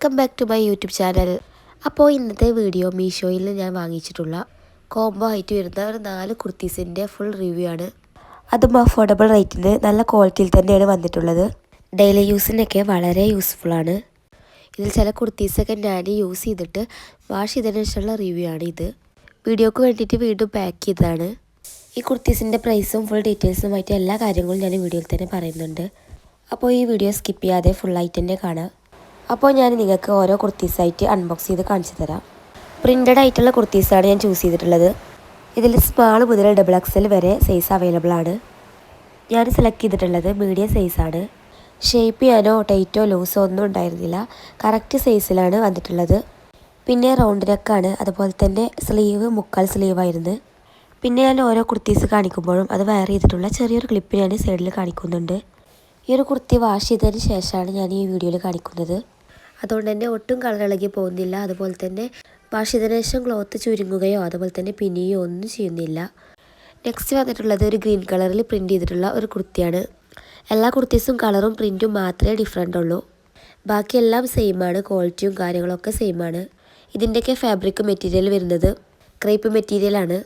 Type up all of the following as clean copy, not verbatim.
Welcome back to my YouTube channel. അപ്പോൾ ഇന്നത്തെ video മീഷോയിൽ ഞാൻ വാങ്ങിച്ചിട്ടുള്ള കോംബോ ആയിട്ട് വരുന്ന ഒരു 4 കുർത്തീസിൻ്റെ ഫുൾ റിവ്യൂ ആണ്. അതും അഫോർഡബിൾ റേറ്റിന് നല്ല ക്വാളിറ്റിയിൽ തന്നെയാണ് വന്നിട്ടുള്ളത്. ഡെയിലി യൂസിനൊക്കെ വളരെ യൂസ്ഫുള്ളാണ്. ഇതിൽ ചില കുർത്തീസൊക്കെ ഞാൻ യൂസ് ചെയ്തിട്ട് വാഷ് ചെയ്തതിന് ശേഷമുള്ള റിവ്യൂ ആണ് ഇത്. വീഡിയോക്ക് വേണ്ടിയിട്ട് വീണ്ടും പാക്ക് ചെയ്തതാണ്. ഈ കുർത്തീസിൻ്റെ പ്രൈസും ഫുൾ ഡീറ്റെയിൽസുമായിട്ട് എല്ലാ കാര്യങ്ങളും ഞാൻ വീഡിയോയിൽ തന്നെ പറയുന്നുണ്ട്. അപ്പോൾ ഈ വീഡിയോ സ്കിപ്പ് ചെയ്യാതെ ഫുള്ളായിട്ട് തന്നെ കാണാം. അപ്പോൾ ഞാൻ നിങ്ങൾക്ക് ഓരോ കുർത്തീസായിട്ട് അൺബോക്സ് ചെയ്ത് കാണിച്ചു തരാം. പ്രിൻ്റഡ് ആയിട്ടുള്ള കുർത്തീസാണ് ഞാൻ ചൂസ് ചെയ്തിട്ടുള്ളത്. ഇതിൽ സ്മാൾ മുതൽ XXL വരെ സൈസ് അവൈലബിൾ ആണ്. ഞാൻ സെലക്ട് ചെയ്തിട്ടുള്ളത് മീഡിയം സൈസാണ്. ഷേപ്പ് ചെയ്യാനോ ടൈറ്റോ ലൂസോ ഒന്നും ഉണ്ടായിരുന്നില്ല. കറക്റ്റ് സൈസിലാണ് വന്നിട്ടുള്ളത്. പിന്നെ റൗണ്ട് നെക്കാണ്. അതുപോലെ തന്നെ സ്ലീവ് മുക്കാൽ സ്ലീവായിരുന്നു. പിന്നെ ഞാൻ ഓരോ കുർത്തീസ് കാണിക്കുമ്പോഴും അത് വെയർ ചെയ്തിട്ടുള്ള ചെറിയൊരു ക്ലിപ്പ് ഞാൻ സൈഡിൽ കാണിക്കുന്നുണ്ട്. ഈ ഒരു കുർത്തി വാഷ് ചെയ്തതിന് ശേഷമാണ് ഞാൻ ഈ വീഡിയോയിൽ കാണിക്കുന്നത്. അതുകൊണ്ട് തന്നെ ഒട്ടും കളർ ഇളകി പോകുന്നില്ല. അതുപോലെ തന്നെ വാഷ് ചെയ്തതിന് ശേഷം ക്ലോത്ത് ചുരുങ്ങുകയോ അതുപോലെ തന്നെ പിന്നിയോ ഒന്നും ചെയ്യുന്നില്ല. നെക്സ്റ്റ് വന്നിട്ടുള്ളത് ഒരു ഗ്രീൻ കളറിൽ പ്രിൻറ്റ് ചെയ്തിട്ടുള്ള ഒരു കുർത്തിയാണ്. എല്ലാ കുർത്തീസും കളറും പ്രിൻറ്റും മാത്രമേ ഡിഫറൻ്റ് ഉള്ളൂ. ബാക്കിയെല്ലാം സെയിമാണ്. ക്വാളിറ്റിയും കാര്യങ്ങളൊക്കെ സെയിമാണ്. ഇതിൻ്റെയൊക്കെ ഫാബ്രിക് മെറ്റീരിയൽ വരുന്നത് ക്രേപ്പ് മെറ്റീരിയലാണ്.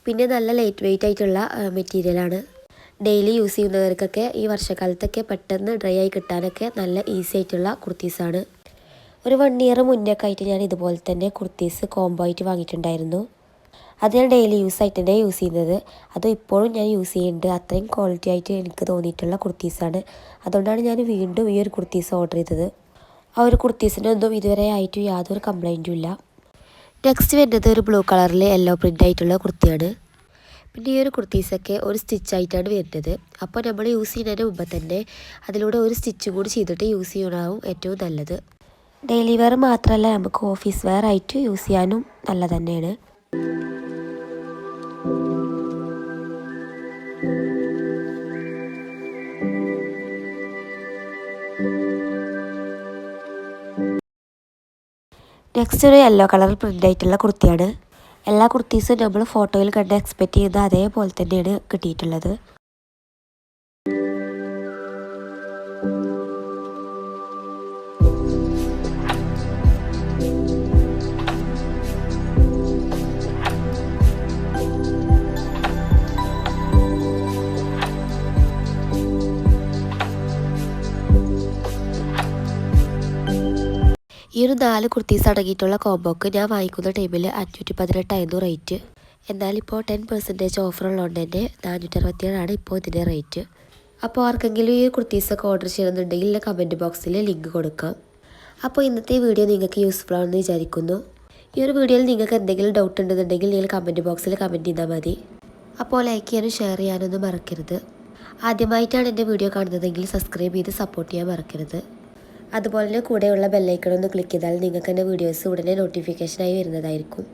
പിന്നെ നല്ല ലൈറ്റ് വെയ്റ്റ് ആയിട്ടുള്ള മെറ്റീരിയലാണ്. ഡെയിലി യൂസ് ചെയ്യുന്നവർക്കൊക്കെ ഈ വർഷക്കാലത്തൊക്കെ പെട്ടെന്ന് ഡ്രൈ ആയി കിട്ടാനൊക്കെ നല്ല ഈസി ആയിട്ടുള്ള കുർത്തീസാണ്. ഒരു 1 ഇയർ മുന്നൊക്കെ ആയിട്ട് ഞാൻ ഇതുപോലെ തന്നെ കുർത്തീസ് കോംബോ ആയിട്ട് വാങ്ങിയിട്ടുണ്ടായിരുന്നു. അത് ഞാൻ ഡെയിലി യൂസ് ആയിട്ട് തന്നെ യൂസ് ചെയ്യുന്നത്. അതും ഇപ്പോഴും ഞാൻ യൂസ് ചെയ്യുന്നുണ്ട്. അത്രയും ക്വാളിറ്റി ആയിട്ട് എനിക്ക് തോന്നിയിട്ടുള്ള കുർത്തീസാണ്. അതുകൊണ്ടാണ് ഞാൻ വീണ്ടും ഈ ഒരു കുർത്തീസ് ഓർഡർ ചെയ്തത്. ആ ഒരു കുർത്തീസിനൊന്നും ഇതുവരെ ആയിട്ട് യാതൊരു കംപ്ലൈൻറ്റും ഇല്ല. നെക്സ്റ്റ് വരുന്നത് ഒരു ബ്ലൂ കളറിൽ യെല്ലോ പ്രിൻ്റ് ആയിട്ടുള്ള കുർത്തിയാണ്. പിന്നെ ഈ ഒരു കുർത്തീസൊക്കെ ഒരു സ്റ്റിച്ചായിട്ടാണ് വരുന്നത്. അപ്പോൾ നമ്മൾ യൂസ് ചെയ്യുന്നതിന് മുമ്പ് തന്നെ അതിലൂടെ ഒരു സ്റ്റിച്ച് കൂടി ചെയ്തിട്ട് യൂസ് ചെയ്യണമാവും ഏറ്റവും നല്ലത്. ഡെയിലി വെയർ മാത്രമല്ല, നമുക്ക് ഓഫീസ് വെയർ ആയിട്ട് യൂസ് ചെയ്യാനും നല്ല തന്നെയാണ്. നെക്സ്റ്റ് ഒരു യെല്ലോ കളർ പ്രിൻ്റ് ആയിട്ടുള്ള കുർത്തിയാണ്. എല്ലാ കുർത്തീസും നമ്മൾ ഫോട്ടോയിൽ കണ്ട് എക്സ്പെക്റ്റ് ചെയ്യുന്ന അതേപോലെ തന്നെയാണ് കിട്ടിയിട്ടുള്ളത്. ഈ ഒരു 4 കുർത്തീസ് അടങ്ങിയിട്ടുള്ള കോംബോക്ക് ഞാൻ വാങ്ങിക്കുന്ന ടൈമിൽ 518 റേറ്റ്. എന്നാലിപ്പോൾ 10% ഓഫർ ഉള്ളതുകൊണ്ട് തന്നെ 467 ഇപ്പോൾ ഇതിൻ്റെ റേറ്റ്. അപ്പോൾ ആർക്കെങ്കിലും ഈ കുർത്തീസൊക്കെ ഓർഡർ ചെയ്യണമെന്നുണ്ടെങ്കിൽ കമൻറ്റ് ബോക്സിൽ ലിങ്ക് കൊടുക്കാം. അപ്പോൾ ഇന്നത്തെ വീഡിയോ നിങ്ങൾക്ക് യൂസ്ഫുൾ ആണെന്ന് വിചാരിക്കുന്നു. ഈ ഒരു വീഡിയോയിൽ നിങ്ങൾക്ക് എന്തെങ്കിലും ഡൗട്ട് ഉണ്ടെന്നുണ്ടെങ്കിൽ നിങ്ങൾ കമൻറ്റ് ബോക്സിൽ കമൻറ്റ് ചെയ്താൽ മതി. അപ്പോൾ ലൈക്ക് ചെയ്യാനും ഷെയർ ചെയ്യാനൊന്നും മറക്കരുത്. ആദ്യമായിട്ടാണ് എൻ്റെ വീഡിയോ കാണുന്നതെങ്കിൽ സബ്സ്ക്രൈബ് ചെയ്ത് സപ്പോർട്ട് ചെയ്യാൻ മറക്കരുത്. അതുപോലെ തന്നെ കൂടെയുള്ള ബെല്ലൈക്കൺ ഒന്ന് ക്ലിക്ക് ചെയ്താൽ നിങ്ങൾക്ക് എൻ്റെ വീഡിയോസ് ഉടനെ നോട്ടിഫിക്കേഷനായി വരുന്നതായിരിക്കും.